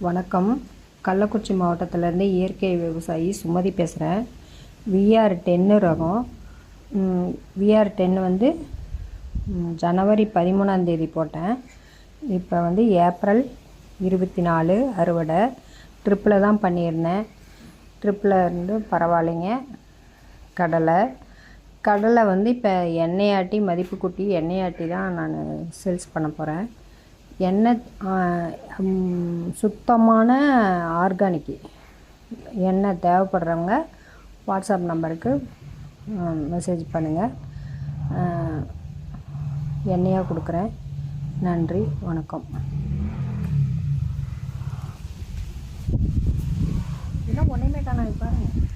வணக்கம். கள்ளக்குறிச்சி மாவட்டத்திலேருந்து இயற்கை விவசாயி சுமதி பேசுகிறேன். VR10 ரகம். VR10 வந்து ஜனவரி 13ஆம் தேதி போட்டேன். இப்போ வந்து ஏப்ரல் 24 அறுவடை. ட்ரிப்பில் தான் பண்ணியிருந்தேன். ட்ரிப்பில் இருந்து பரவாயில்லைங்க. கடலை வந்து இப்போ எண்ணெயாட்டி மதிப்பு கூட்டி எண்ணெயாட்டி தான் நான் சேல்ஸ் பண்ண போகிறேன். எண்ணெய் சுத்தமான ஆர்கானிக் எண்ணெய் தேவைப்படுறவங்க வாட்ஸ்அப் நம்பருக்கு மெசேஜ் பண்ணுங்கள். எண்ணெயாக கொடுக்குறேன். நன்றி, வணக்கம். இதெல்லாம் ஒன்றுமே காணாது பாருங்கள்.